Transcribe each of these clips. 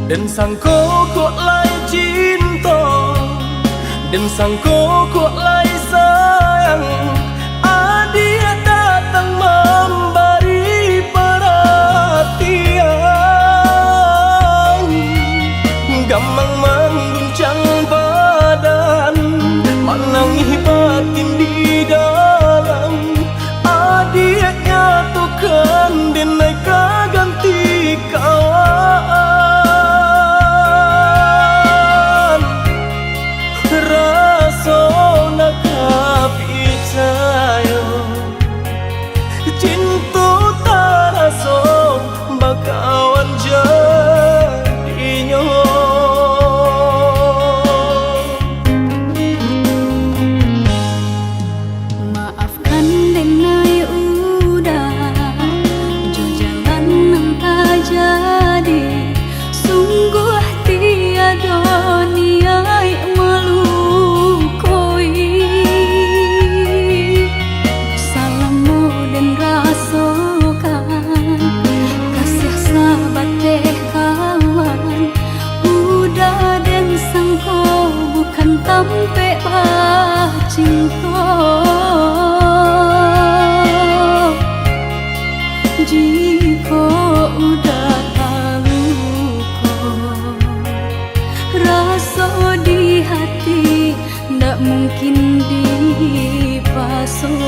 Dan sangko kok lai cinta, dan sangko kok lai sayang. Dia datang memberi perhatian, gampang mengguncang badan, menangis batin di dalam. Dia nyatukan denai ganti kawan. Rasa nak percaya cinta taraso bakawan jadinya. Maafkan denai udah jo jalan nang tak jadi. Sungguh tiada niat melukoi. Salahmu dan rasakan kasih sahabat teh kawan. Udah dan sangko bukan tampe cinta. Jika udah tahu kok rasa di hati ndak mungkin dipasok.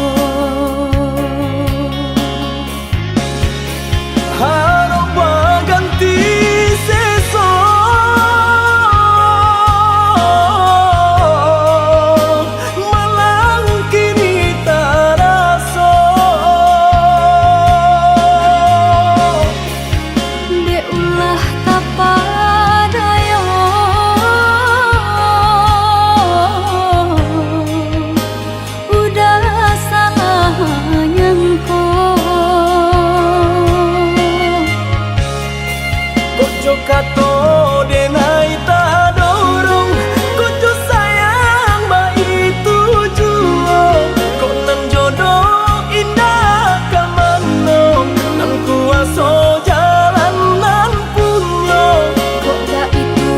Harap ganti seso, malang kini taraso. De ulah tapadaya udah salah nyangko. Kojo kato denai tak dorong, kojo sayang ba itu juo. Kok nan jodoh indah kamano, nan kuaso jalan nan punyo. Kok dah itu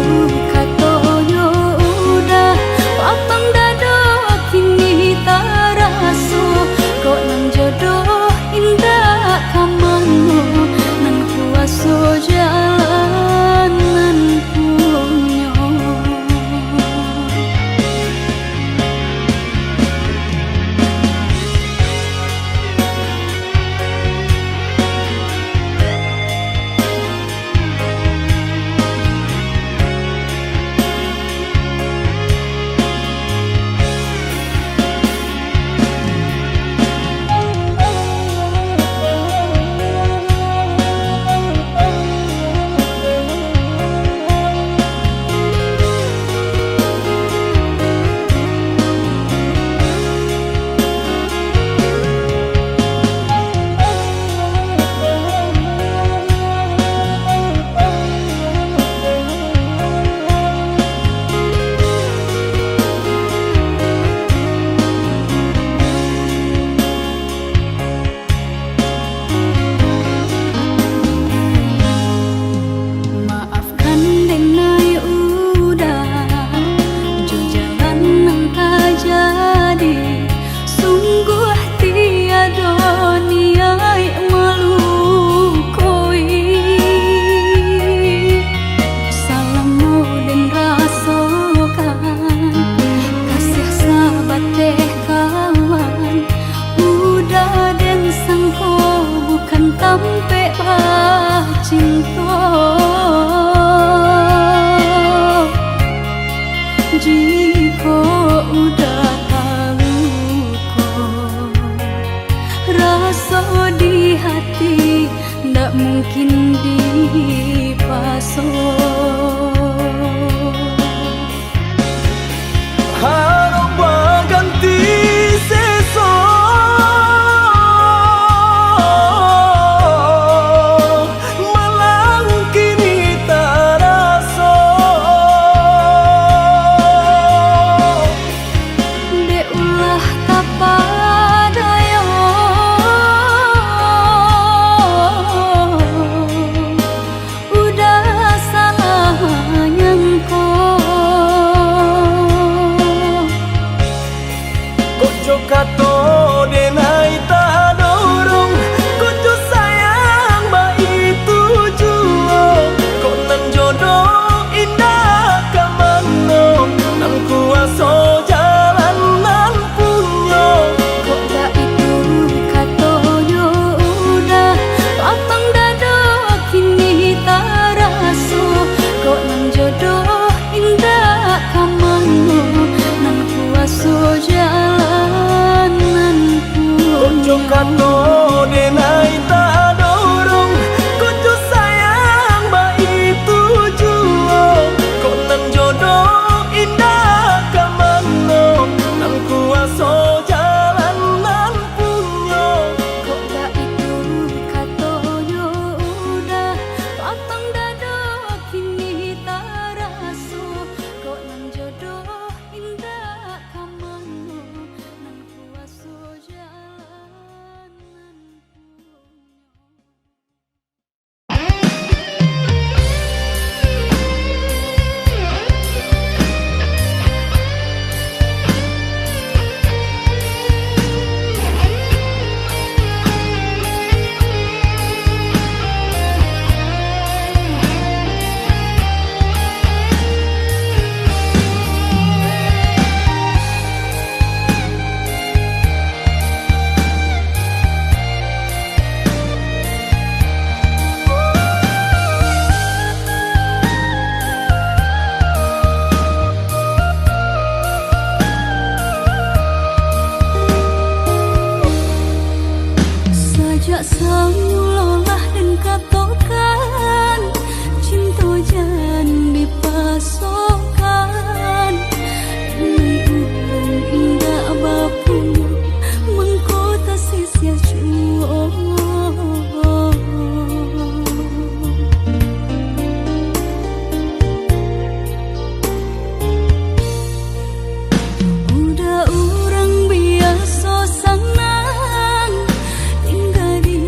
katonyo udah papang dado kini taraso. Kok nan jodoh indah kamano, nan kuaso jalan nan punyo. Maafkan denai udah jo jalan nang tak jadi. Sungguh tiada niat melukoi. Salahmu dan rasakan kasih sahabat teh kawan. Udah dan sangko bukan tampe cinta. Jika udah tahu kok rasa di hati ndak mungkin dipasok. Harap ganti seso, malang kini taraso. De ulah tapadaya udah salah kato denai tak dorong Kojo sayang baik tujuan Kok nang jodoh indah kamano Nang kuaso jalan nan punyo Kok gak itu katonyo udah Papang dado kini tak raso Kok nang jodoh indah kamano Nang kuaso jalan nan punyo Sajak samulolah dan katokan Cinta jan dipasokan Ini ulung indah bapunya Mengkota sisia cuo Udah orang biasa sanang tinggal di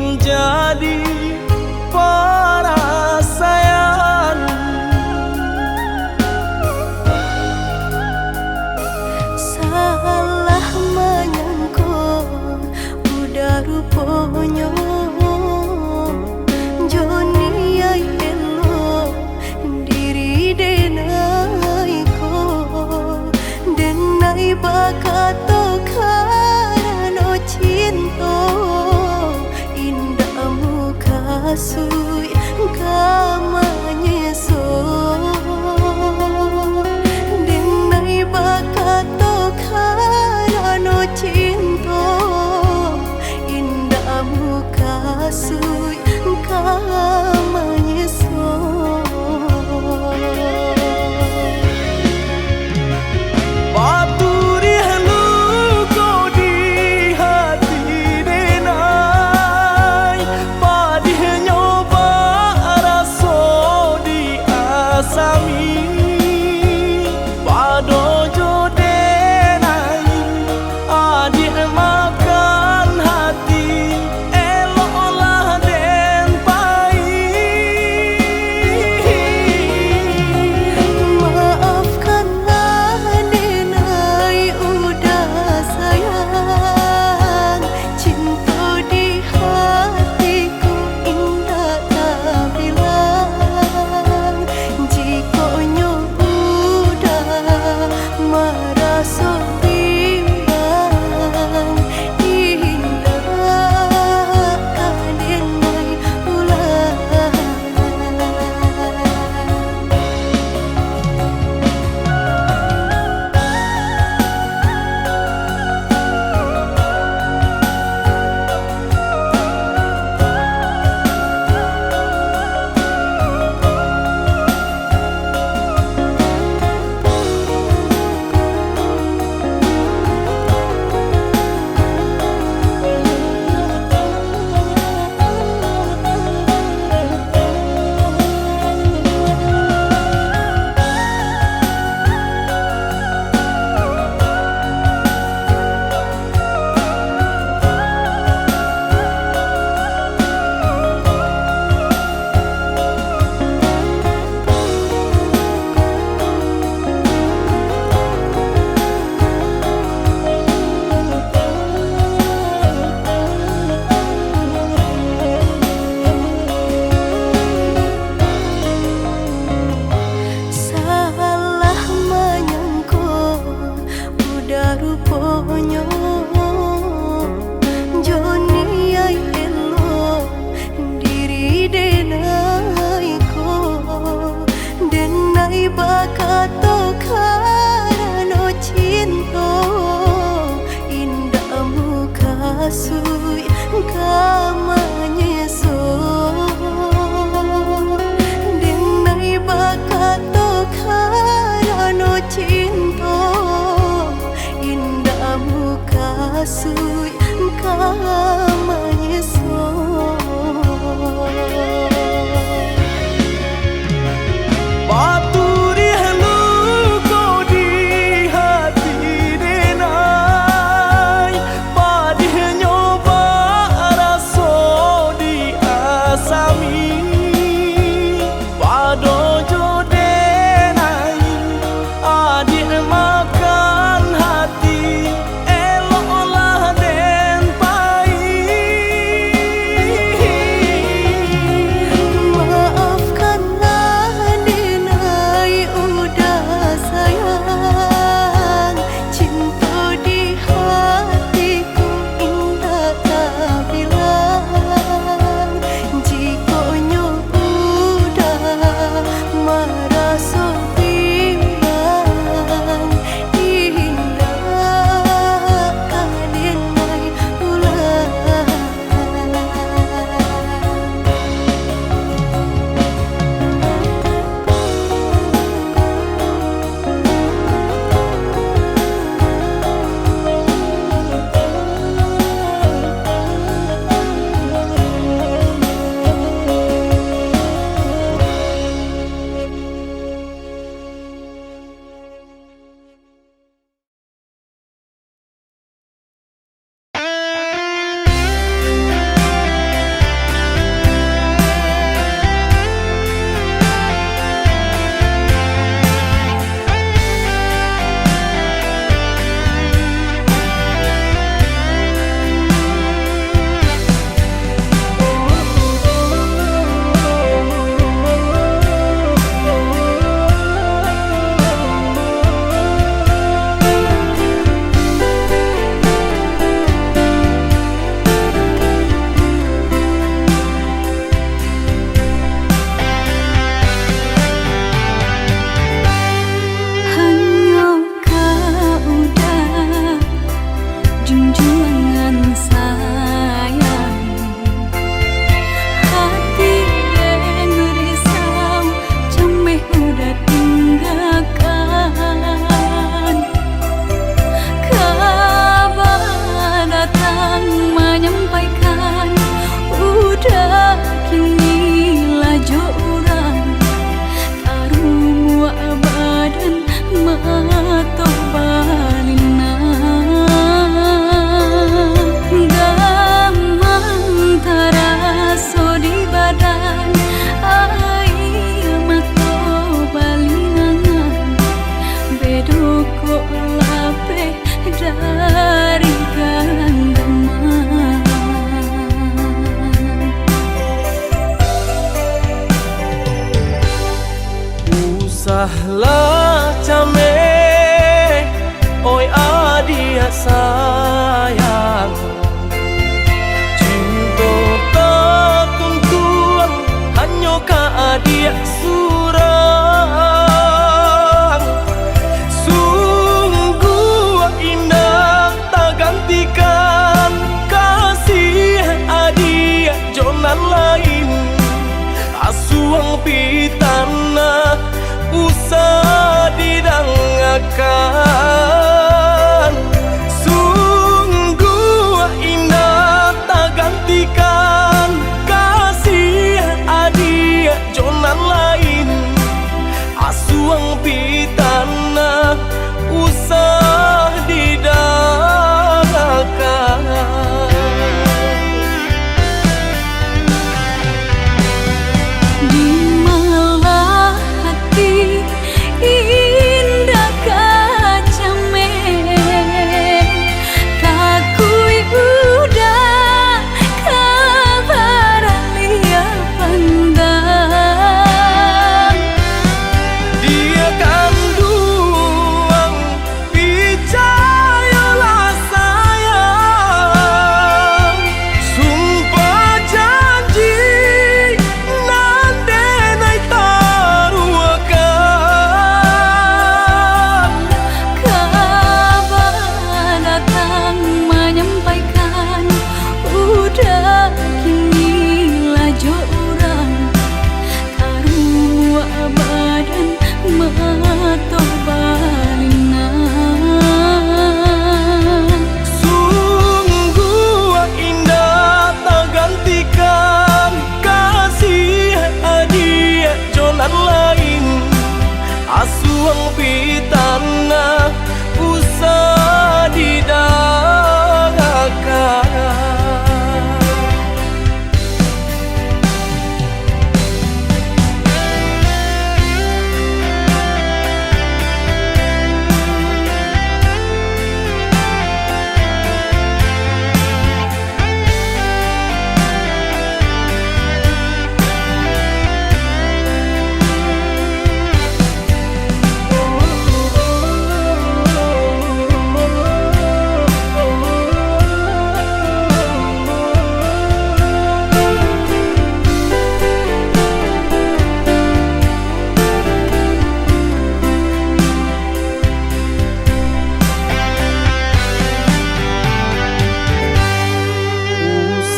menjadi perasaan. Salah menyangka udah rupanya Joni ay elo diri denai ko denai bakato karano cinta indah muka sui kamanya so denai bakato karano cinta indah muka sui kamanya so Paturi halu ko di hati denai padih nyoba raso di asami pado jo denai adik makan hati elok olah den pai. Maafkanlah denai udah sayang cinta di hatiku indah tak hilang jika udah merasa bimbang indah denai ulang. Salah menyangka udah rupanya Joni ay elo diri denai ko denai bakato karano cinta indah muka sui kamanya so denai bakato karano cinta indah muka sui kamanya so Paturi halu ko di hati denai padih nyoba raso di asami pado jo denai adik makan hati elok olah den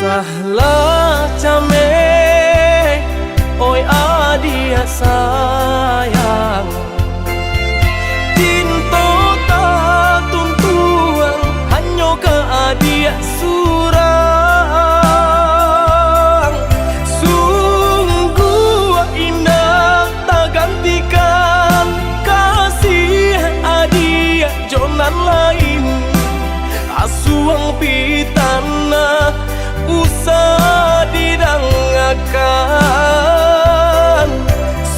Sahlah came, oi adia sayang, cinta tak tuntuan hanya ke adia surang. Sungguh indah tak gantikan kasih adia jonan lain. Asuang pitana usah didangakan.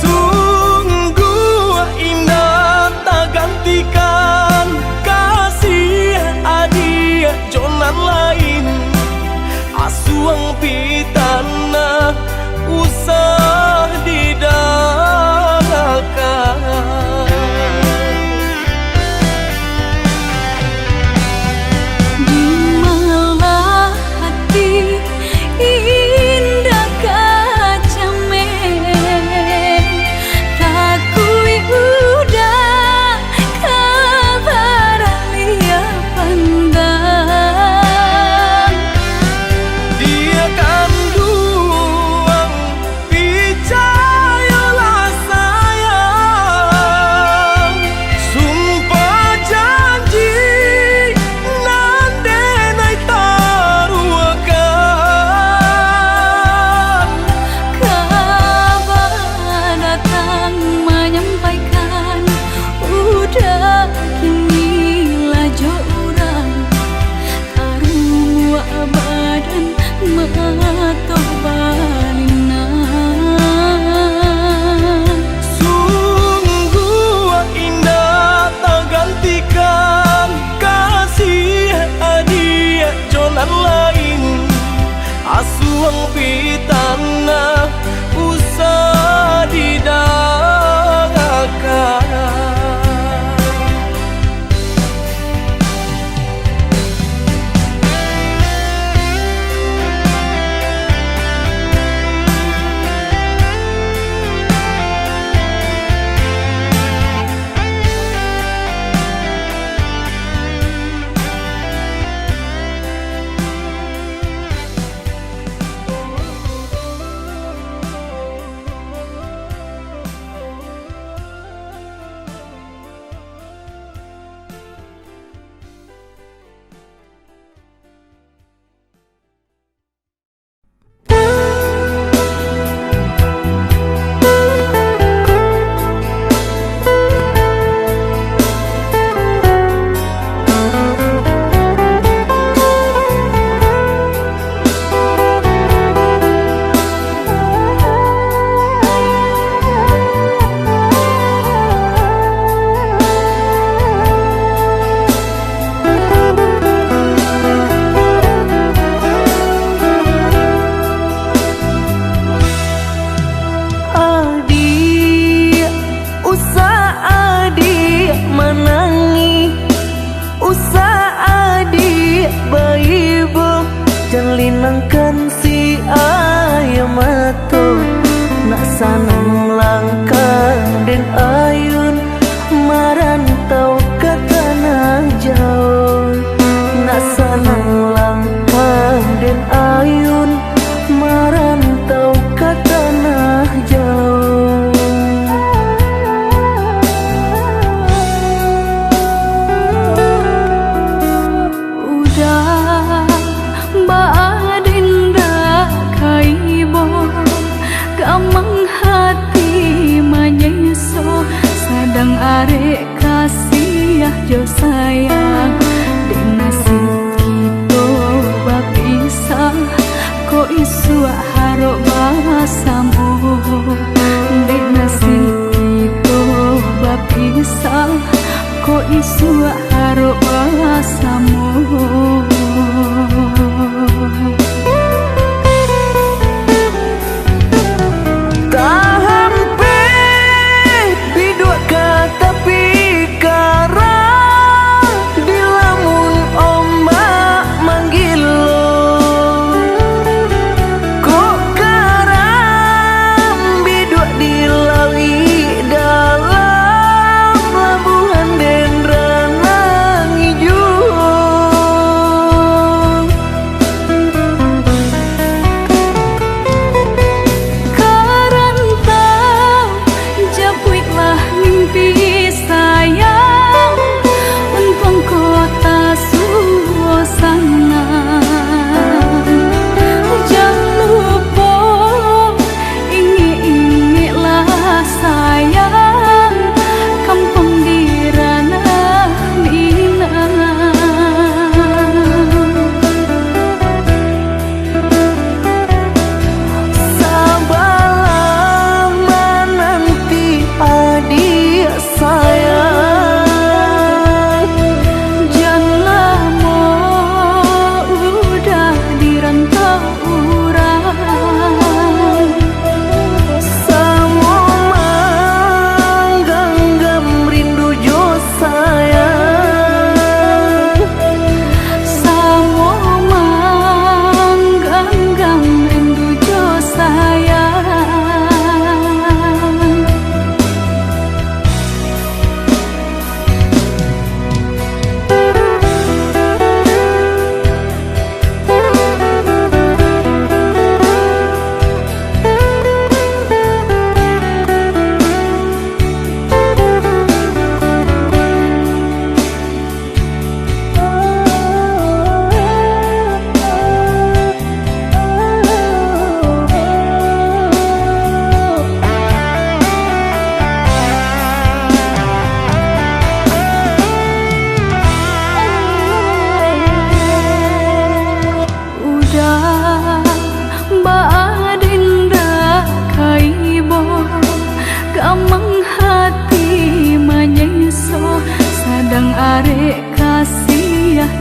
Sungguh indah tak gantikan kasih adia jonan lain. Asuang pitana usah didangakan. Asuang pitana usah didangakan. Linangkan si ayam mato nak sanang langkah den ayun marantau ke tanah jauh. Nak sanang langkah den ayun marantau ke tanah jauh. Gamang hati menyeso sadang arek kasih jo sayang. Dek nasib kita bapisah ko isu harok basamu. Dek nasib kita bapisah ko isu harok basamu.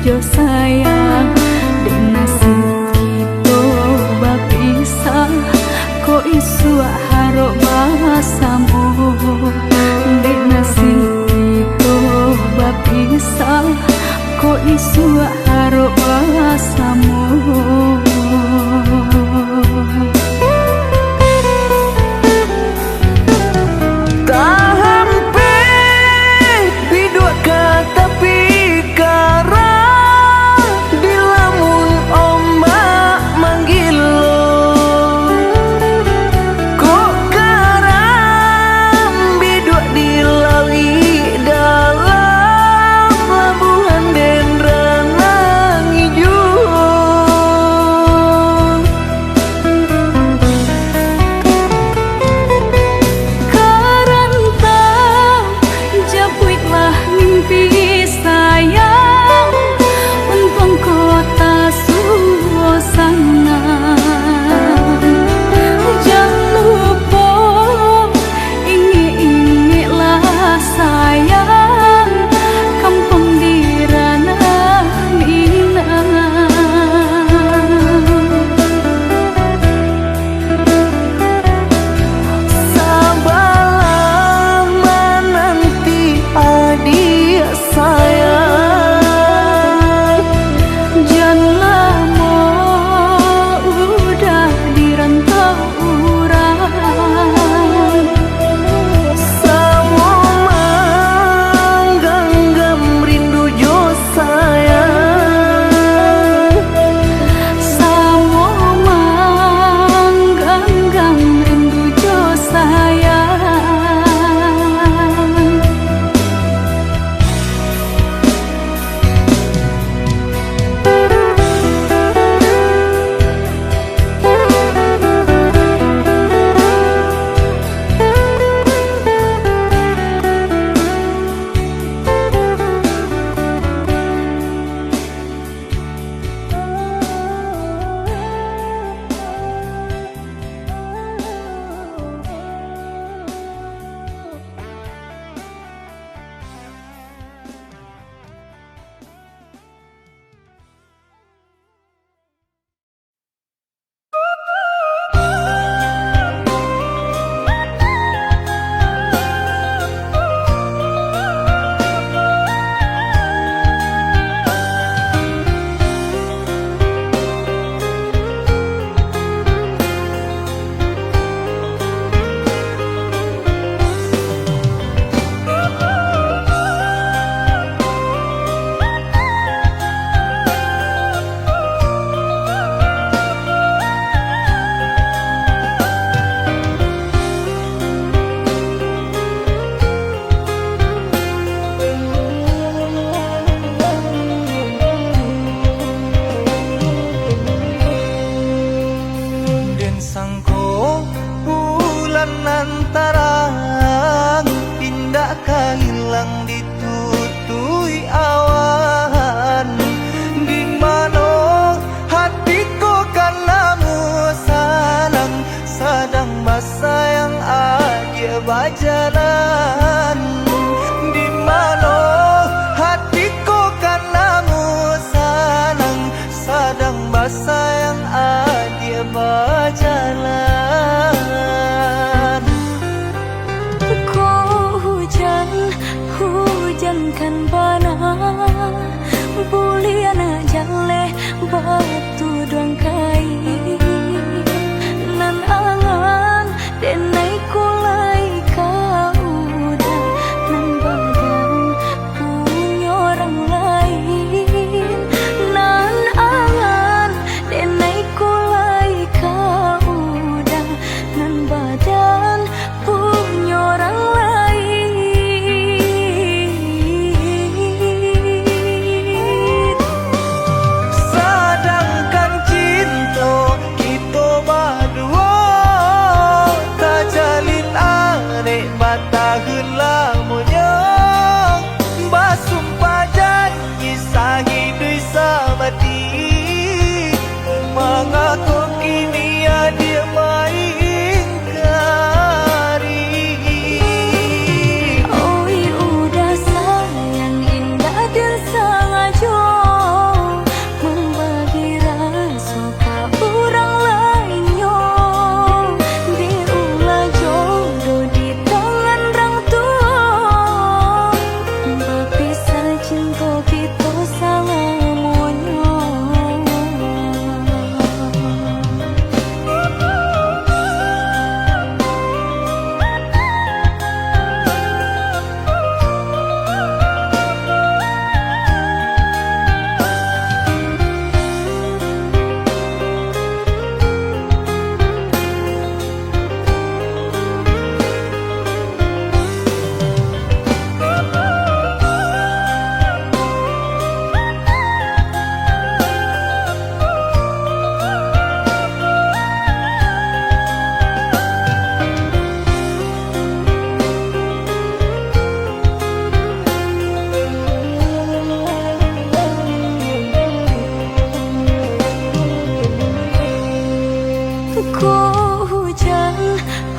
jo sayang, dek nasib kita bapisah, kok isu harok bahasamu. Dek nasib kita bapisah, kok isu harok bahasamu. Bila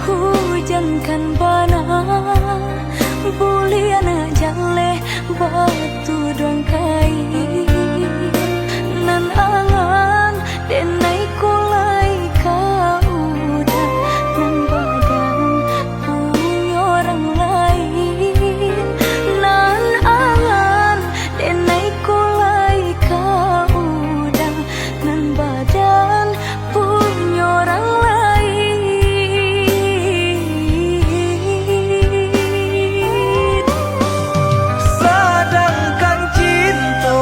Hujan kan bana buliana jale batu dongkai nan angan denai kulai kauda nan badan punya orang lain nan angan denai kulai kauda nan badan punya orang lain. Sedangkan cinta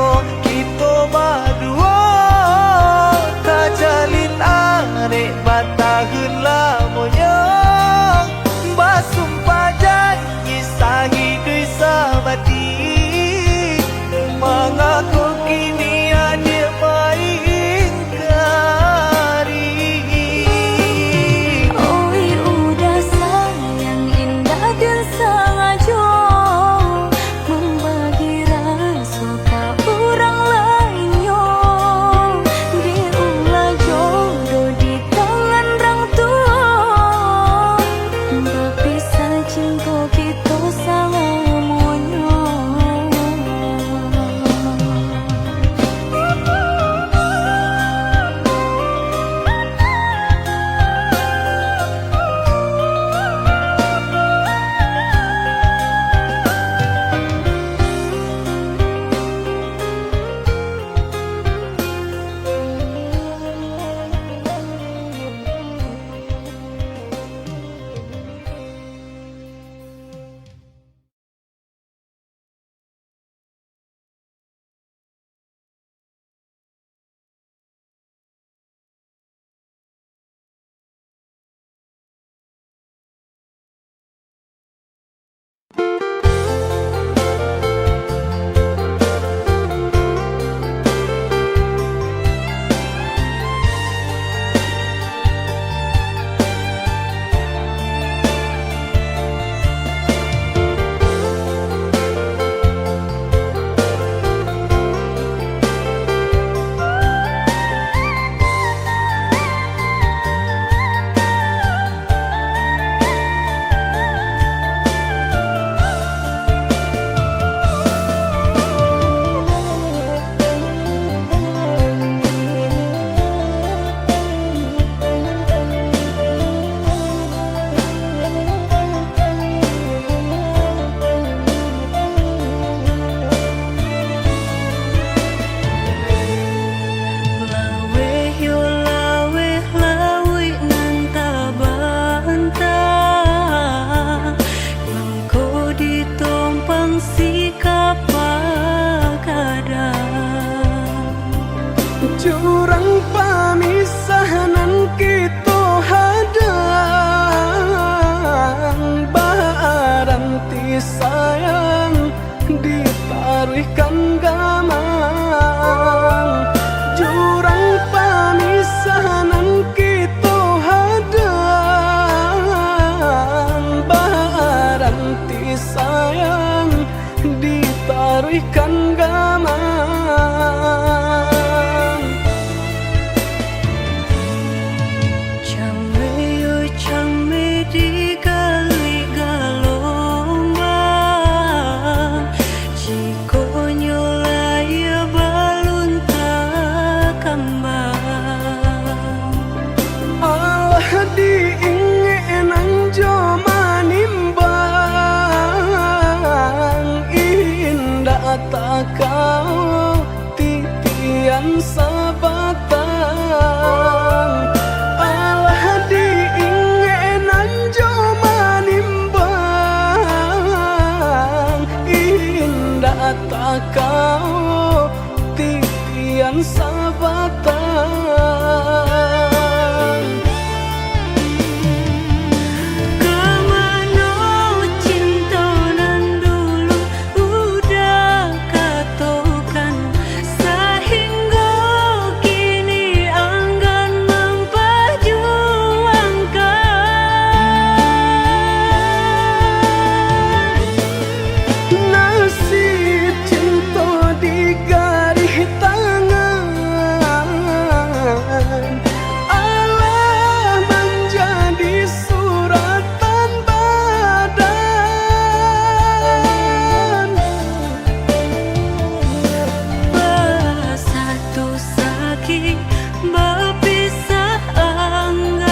berpisah enggan.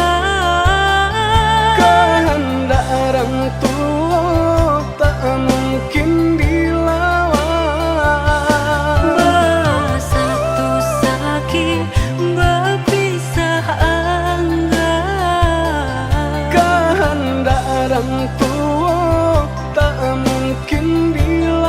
Kehendak orang tua tak mungkin dilawan. Bersatu sakit berpisah enggan. Kehendak orang tua tak mungkin dilawan.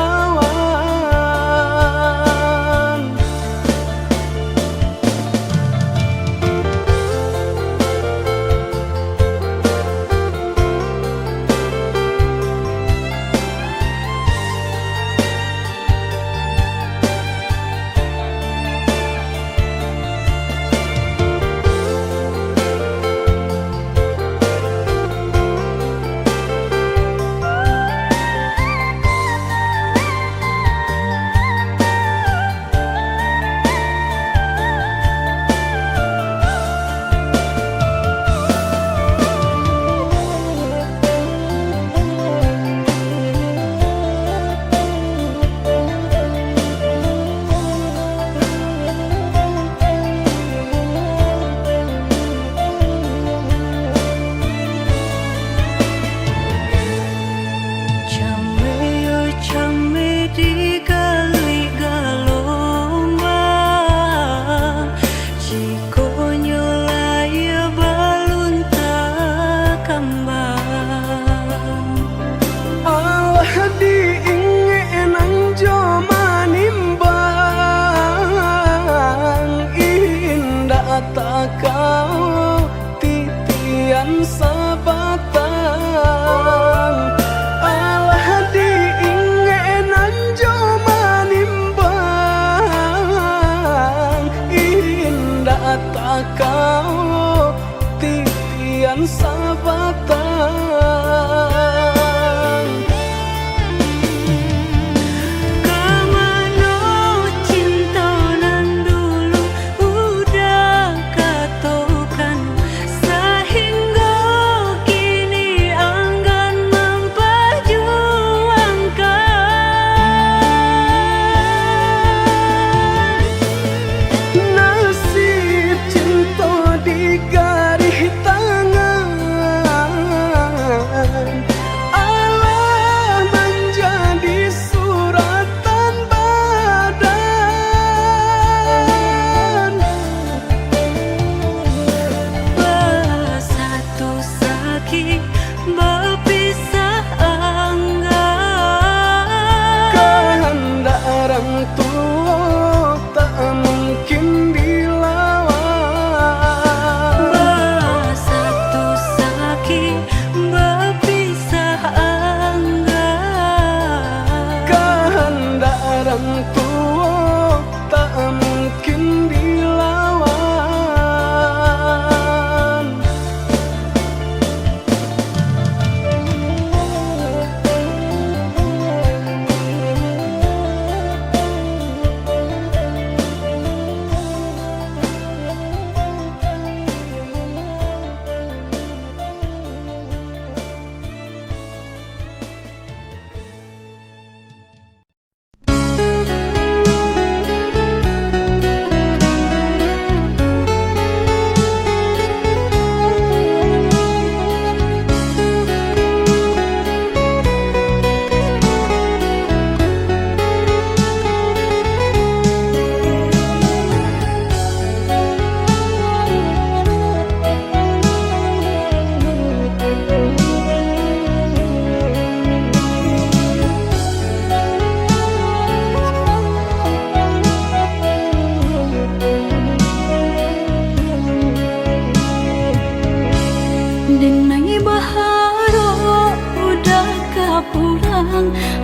Kau titian sabatang Allah diingenan joma nimbang indah tak kau titian sabatang.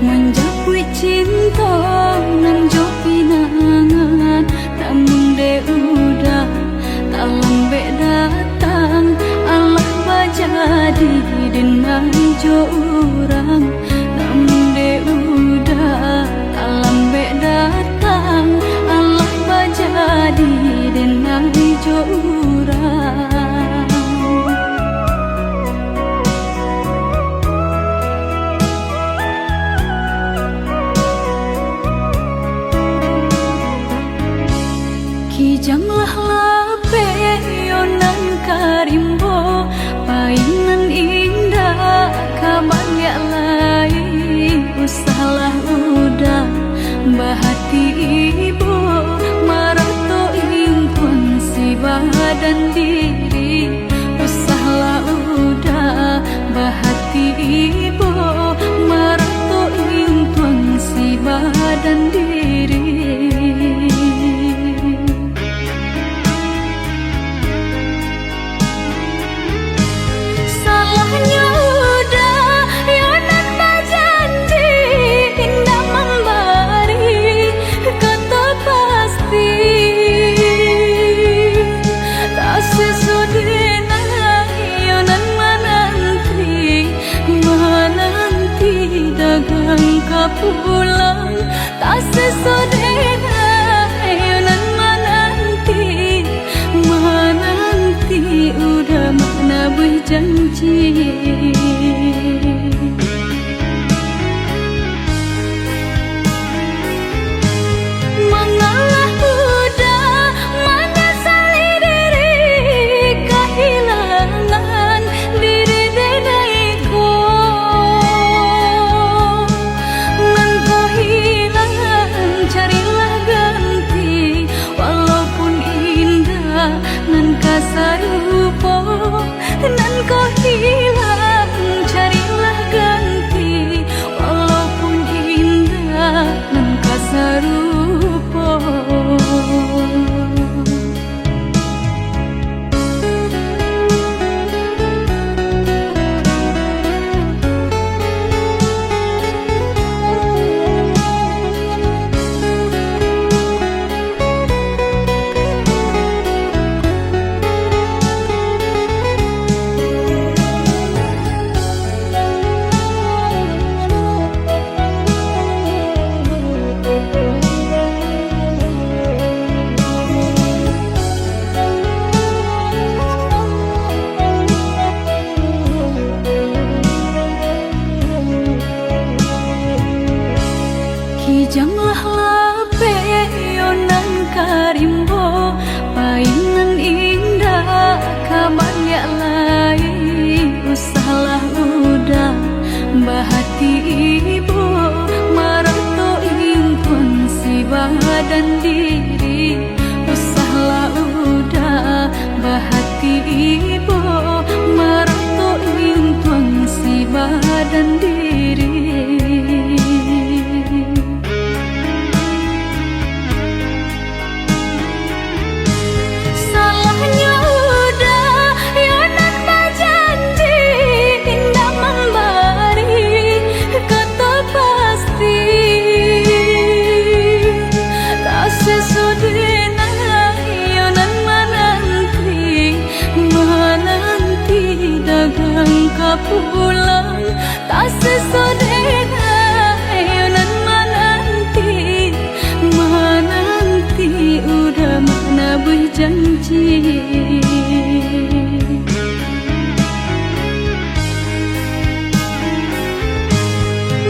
Menjapui cinta nan jo pinangan, namun de udah tak lambe datang. Allah bajadi dengan jo orang, namun de udah tak lambe datang. Allah bajadi dengan jo orang. Kijanglah lape badan diri. Usahlah udah bahati ibu meratu intuan si badan diri. Salahnya udah yonan berjanji indah memberi kata pasti. Tak sesudahnya yonan menanti dagang kapulang. Tak sesudahnya yonan menanti udah mana berjanji. Mengalah udah menyesali diri kehilangan diri denaiku. Engkau hilang carilah ganti walaupun indah nan kasar rupa. Nan kau hilang carilah ganti walaupun indah nan kasar rupa. Kijanglah lape yonan karimbo painan indah kabanyak lain. Usahlah udah bahati ibu meratu intuan si badan diri. Usahlah udah bahati ibu meratu intuan si badan diri. Pulang tak sesudahnya yonan menanti udah mana berjanji.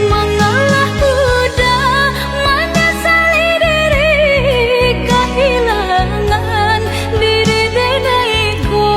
Mengalah udah menyesali diri kehilangan diri denaiku.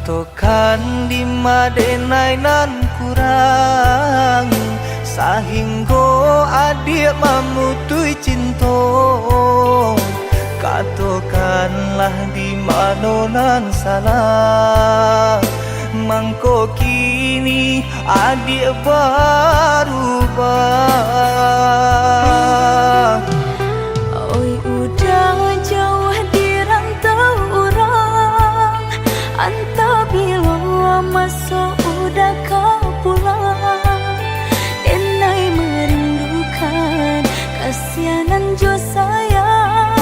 Katokan di madenai nan kurang sahingga adik memutui cinta. Katokanlah di mana nan salah, mangko kini adik berubah. Oi udah jauh di rantau orang, anta bila masuk udah kau pulang. Denai merindukan kasihanan jo sayang,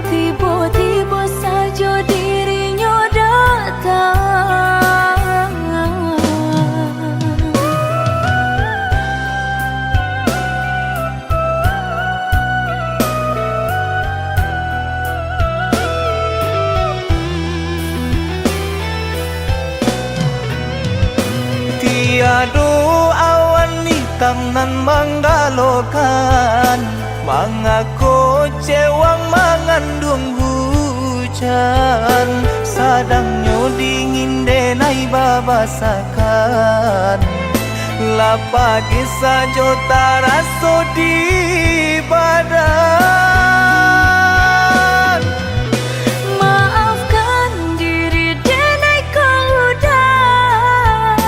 tiba-tiba saja dirinya datang. Tiada awan hitam nan menggalokan, mengaku cewang mengandung hujan. Sadangnya dingin denai babasakan, lapagi saja taraso di badan. Maafkan diri denai kau udah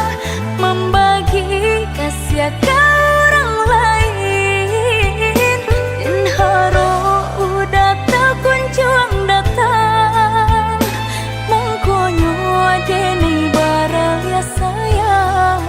membagi kasih ke orang lain, dan haro udah tak kunjung datang. Mongkonyo denai baraya sayang.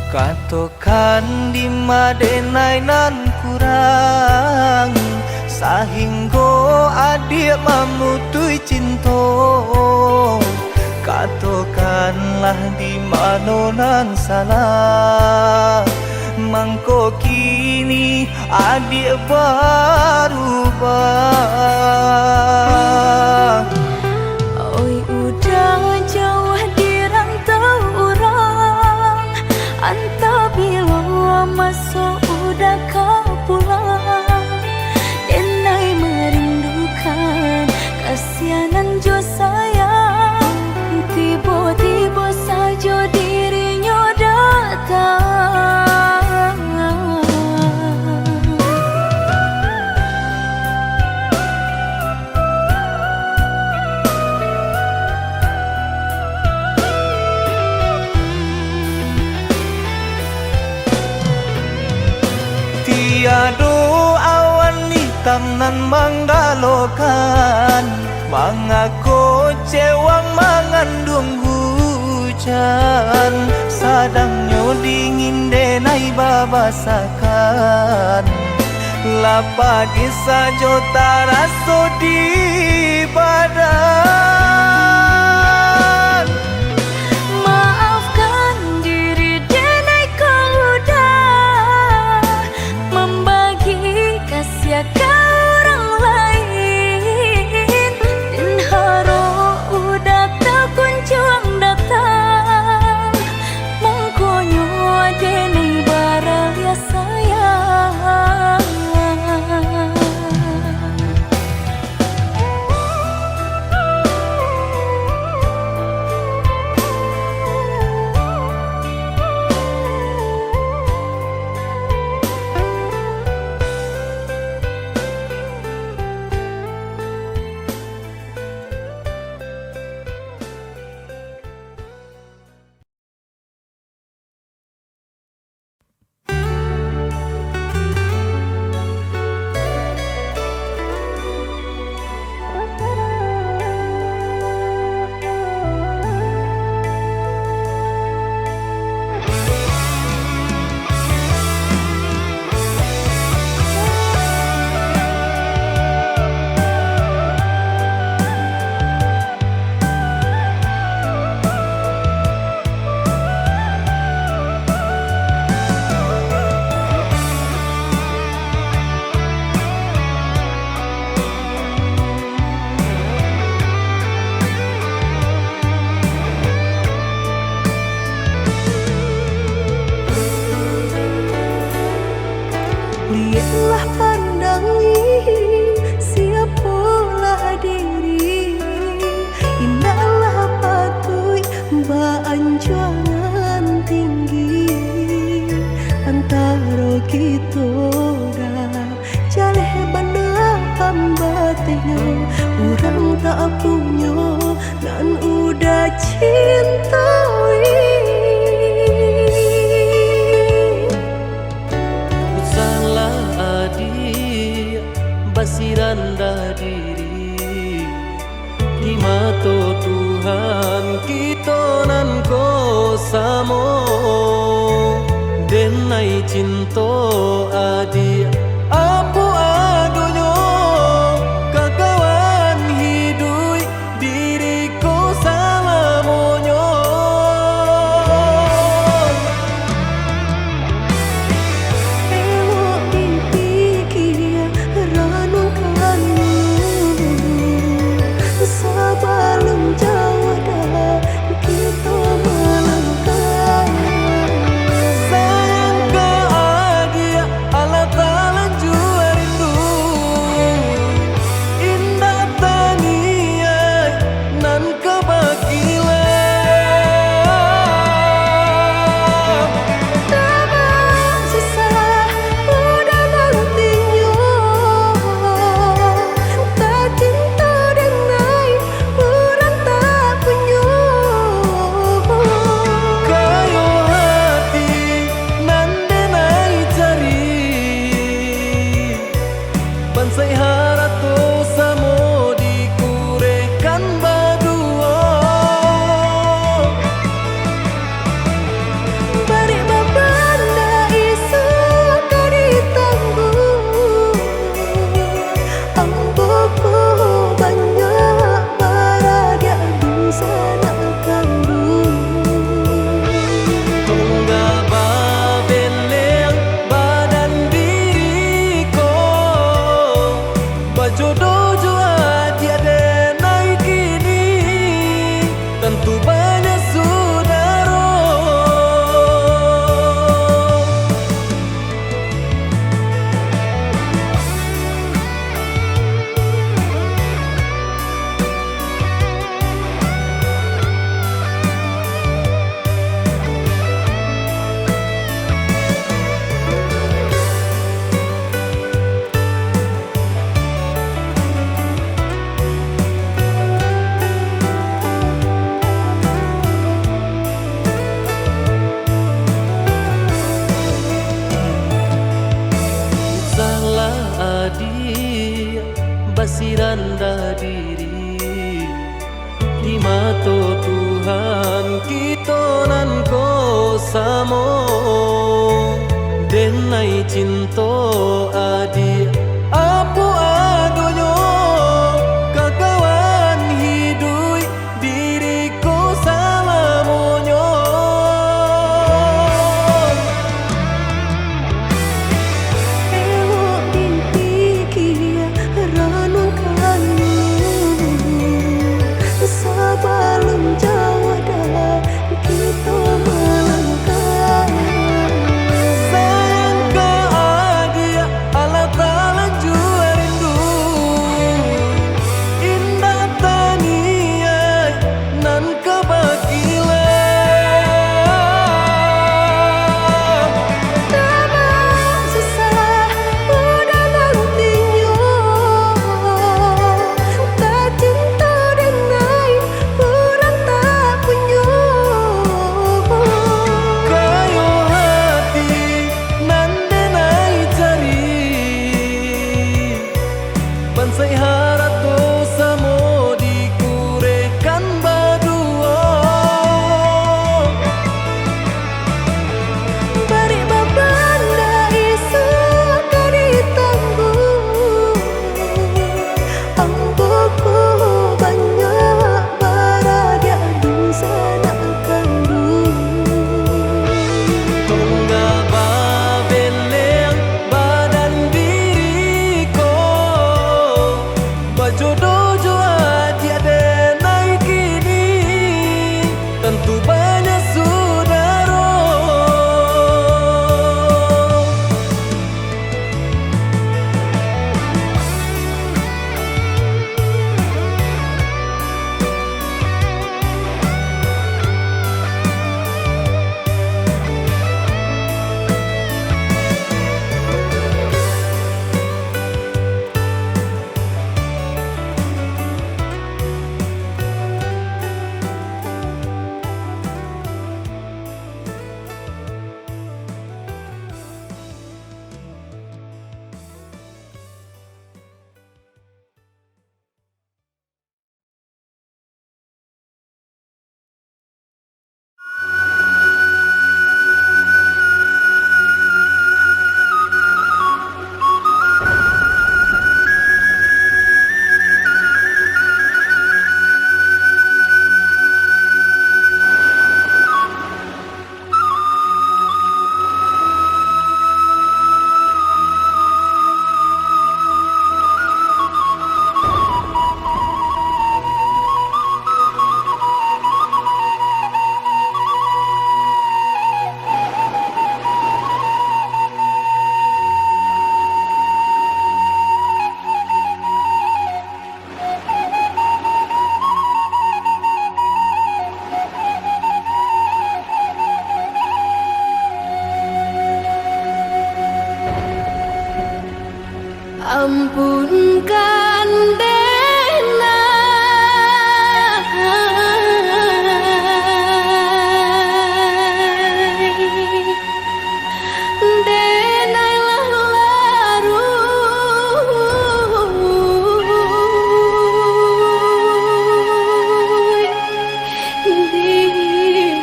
Katokan di madenai nan kurang sahingga adik memutui cinta. Katokanlah di mana nan salah, mangko kini adik berubah. Oi udah jauh di rantau orang, anta bila masuk udah kau pulang. Denai merindukan kasihanan jo sayang, tiba-tiba saja dirinya datang. Tiada awan hitam nan menggalokan, mengaku cewang mengandung hujan. Sadangnya dingin denai babasakan, lapagi saja taraso di badan. Maafkan diri denai kau udah membagi kasih ke orang lain, dan haro udah tak kunjung datang. Mongkonyo denai baraya sayang. cinta adik Apu adonyo kakawan hidui diriku salamonyo. Elok dipikir ranum kamu sebelum jauh dah kita melangkah. Sayang ke adik Allah Ta'ala jua rindu indah tania nan kebakilan. Tabang susah udah nantinya tak cinta denai orang tak punya. Kayo hati nan denai cari bansai harato samo dikurekan badua. Bari babanda isu kari tangguh amboku banyak baradia bisa nak Tunggal babeleng badan diriku bajodoh jua tiada naik kini tentu banyak saudara. Salah adik basiranda diri di mata Tuhan kita nan ko samo denai cinta adik Apu adonyo kakawan hidui diriku salamonyo. Elok dipikir ranum kamu sebelum jauh dah kita melangkah. Sayang ke ampunkan Dena, Dena laru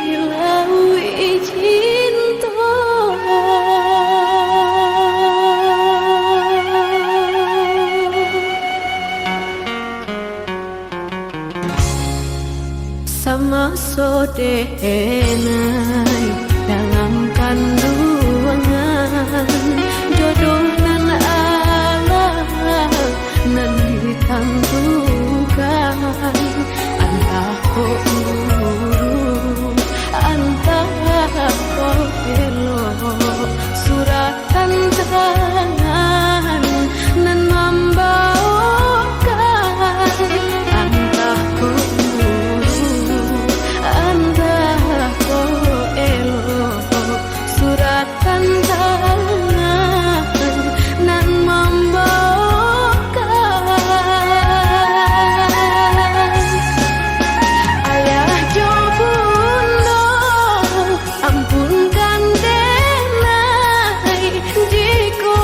dilaui cinta. Sama sodenai dalam kandungan jodoh nan Allah nan ditentukan, antah kok nurut antah kok elok, suratan tangan nan membawakan, antah kok suratan tangan nan membawakan. Ayah jo bunda ampunkan Denai, jika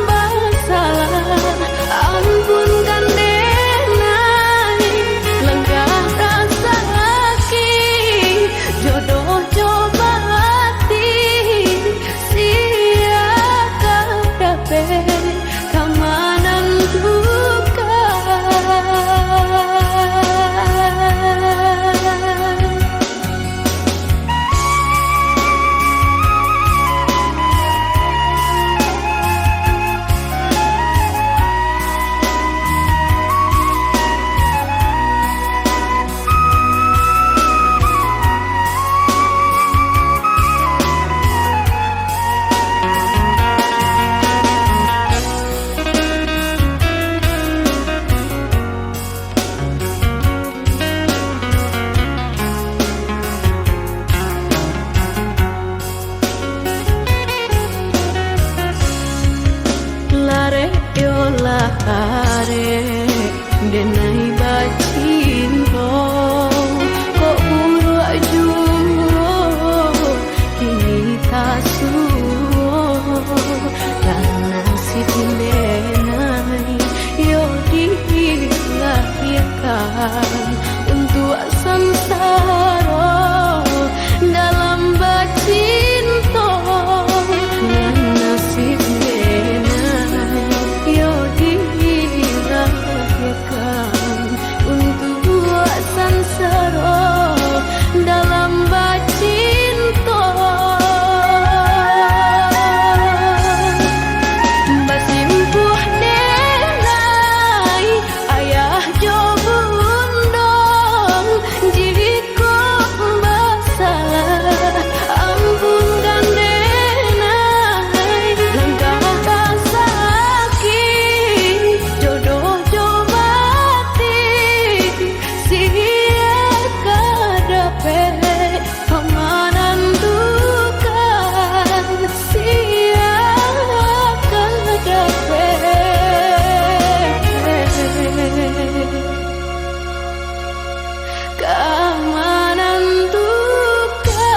bersalah ampunkan Denai, lenggah rasa sakit jodoh coba kamanan duka. Lare yo lare Denai bacinto, kok buru ajuo kini tasuo, dan nasib Denai yo dilahirkan untuk samsara dalam bacinto, dan nasib untuk sansara dalam bacinto. Basimpuh Denai ayah jo bundong, jika bersalah ampunkan Denai, langkah sakit jodoh coba kamanan duka, siakan dapat kamanan duka.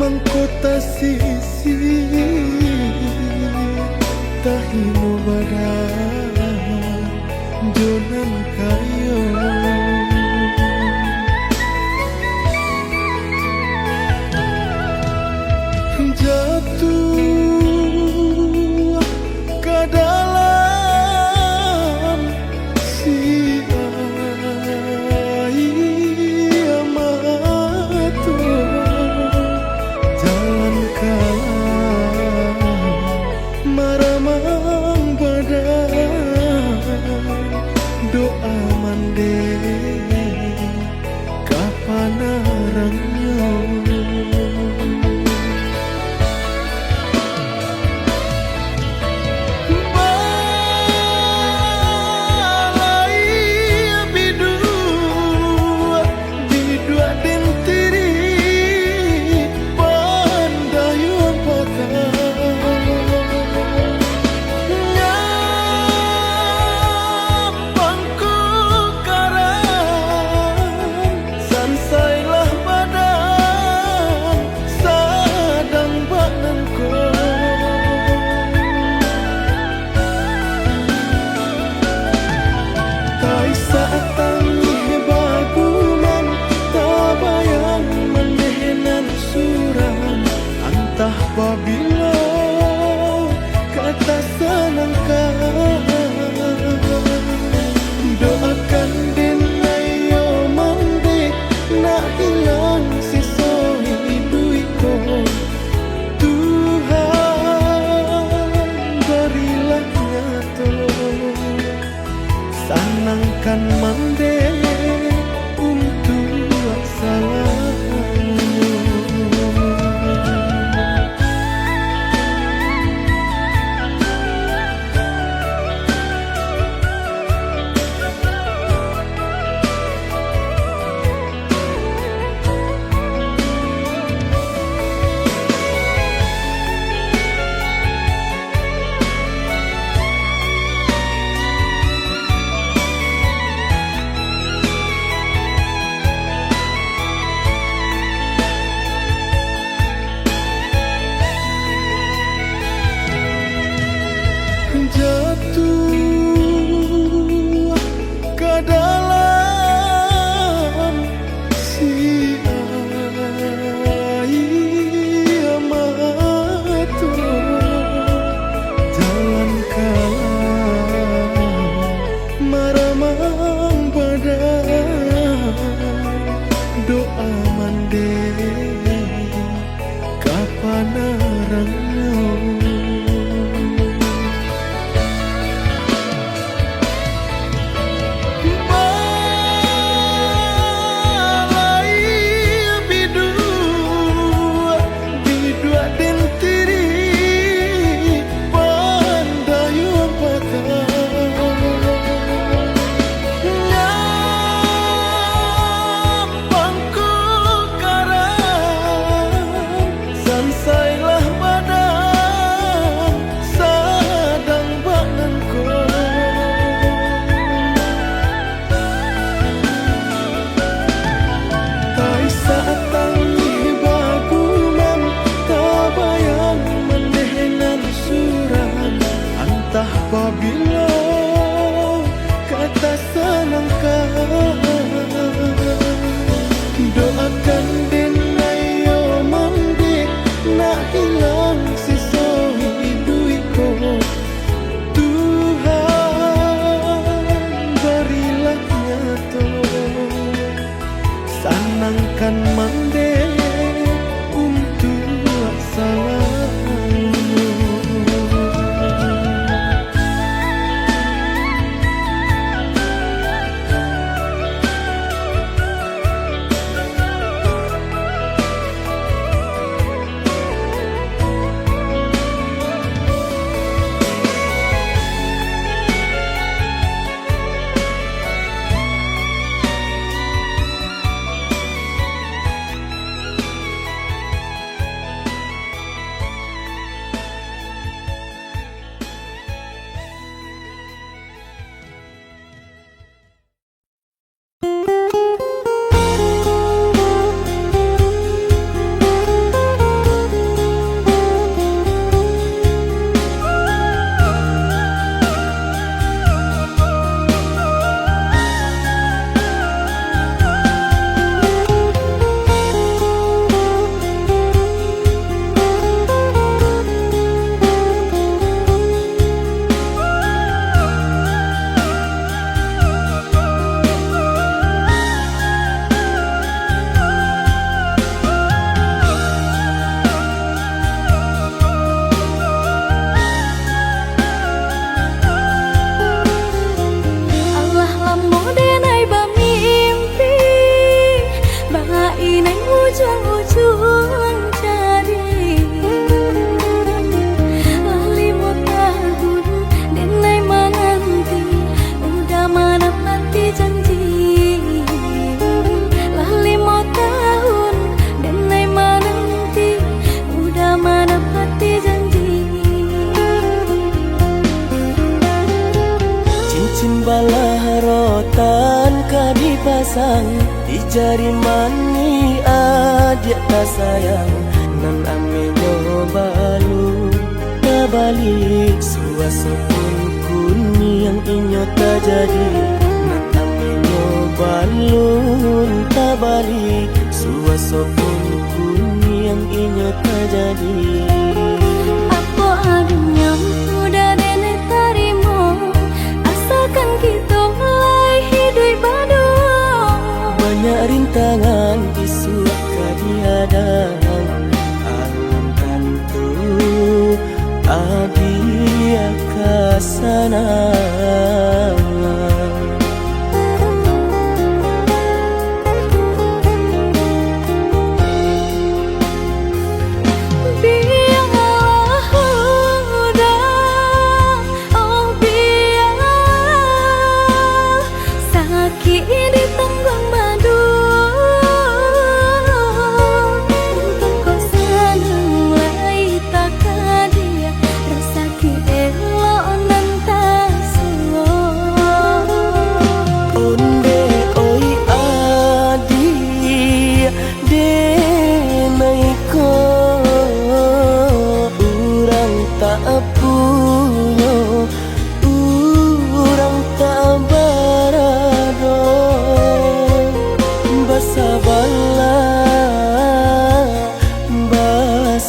mangkota sisi tahino badan jonan kayo jatuh ke dalam si air mata jalan kalah maramang badan doa mande kapan arangnya apabila kata senangkan doakan dinayo mandi nak hilang sisa hidupku Tuhan berilah nyata sanangkan mandi untuk salah jatuh ke dalam si air mata jalan kalah maramang badan doa mande kapan arangnya apabila kata senangkan doakan dinayo mandi nak hilang sisa hidupku Tuhan berilah nyata sanangkan mandi untuk salah ujung-ujung jari lali mau tahun denai menanti udah menepati janji lali mau tahun denai menanti udah menepati janji cincin balah rotan ka dipasang di jari mani adik tak sayang nan ame balu tak balik suasa pun kuni yang inyo tak jadi nan ame balun tak balik suasa pun kuni yang inyo tak jadi. Apa adanya udah nenek tarimo asalkan kita mulai hidup baru. Banyak rintangan isu kadiadang alam tentu adia kasana.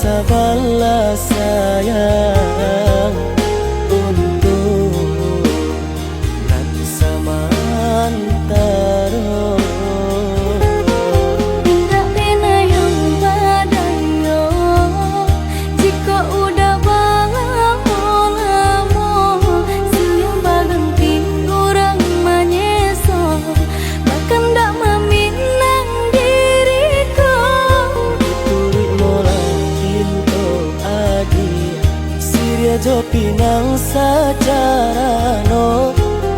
Sabarlah sayang untuk nanti samantara. Tidak pernah yang badayo jika udah lamo siang baganti orang menyeso bahkan tak meminang diriku. Turik mola into adi Siria jo pinang secara no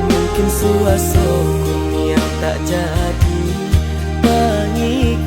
mungkin suaso kuni yang tak jadi bangi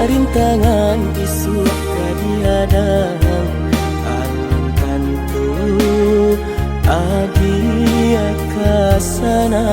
rintangan isu kadiadang alam tentu adia kasana.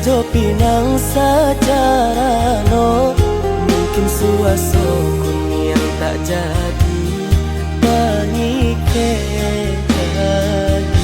Jo pinang secara no, mungkin suaso kun yang tak jadi panike lagi.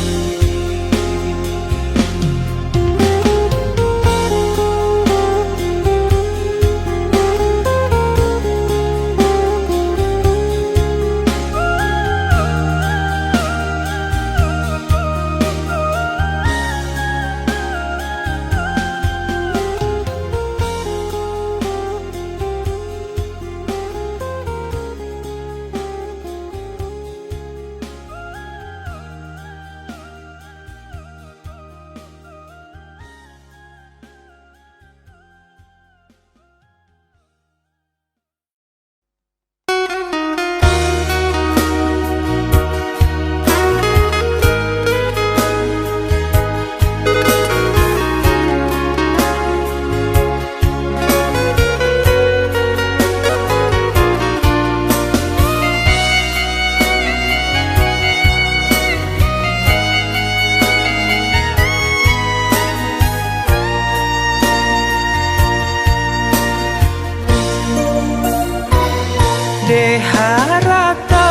De harata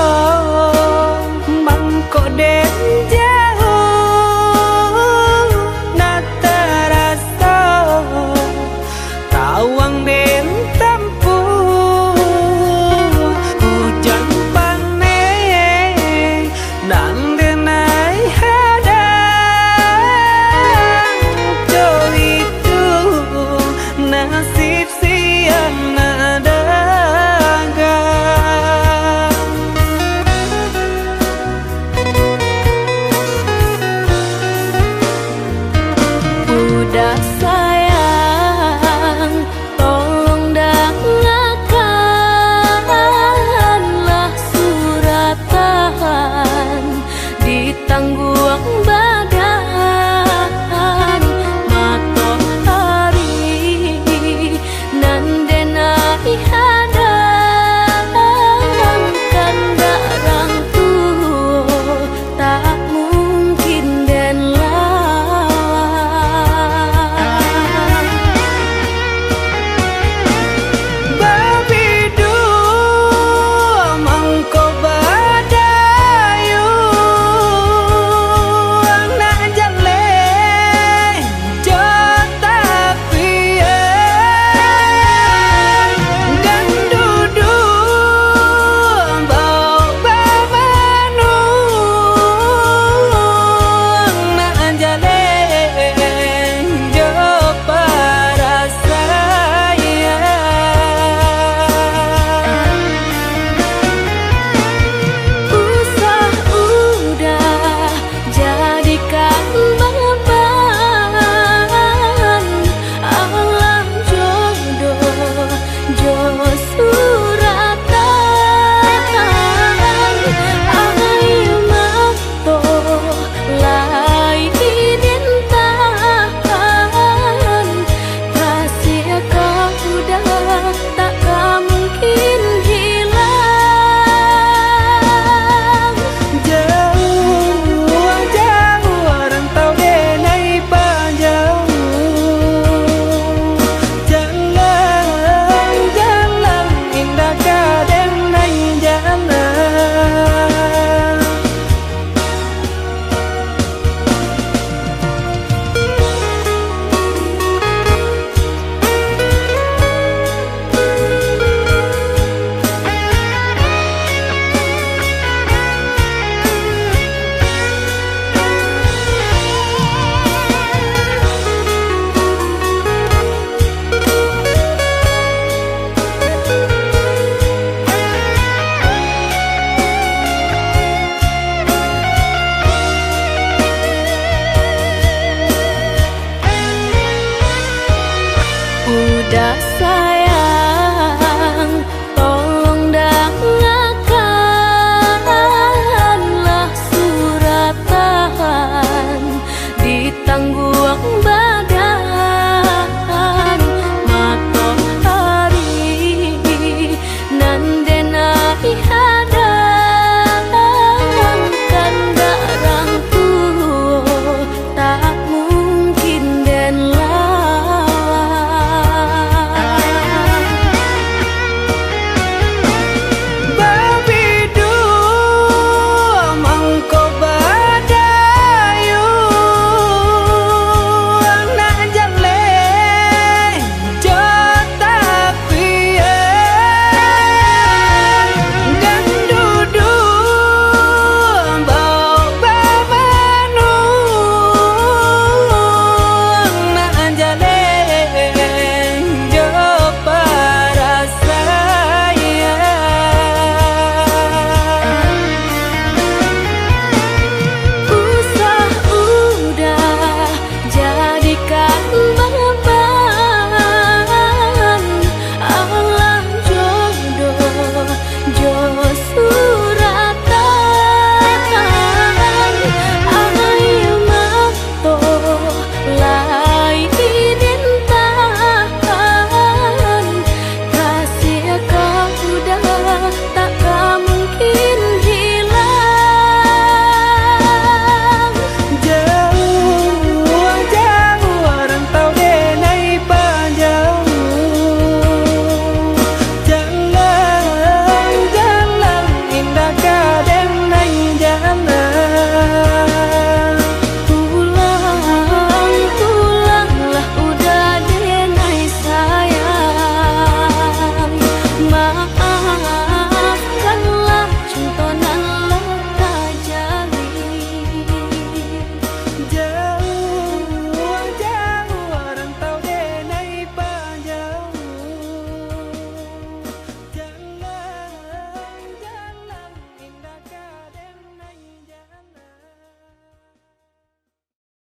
mangko den jauh na terasa tawang den tampu hujan pane nang denai hadang jo itu nasib siang nada. Budak sayang, tolong dengarkanlah suratan di tangguang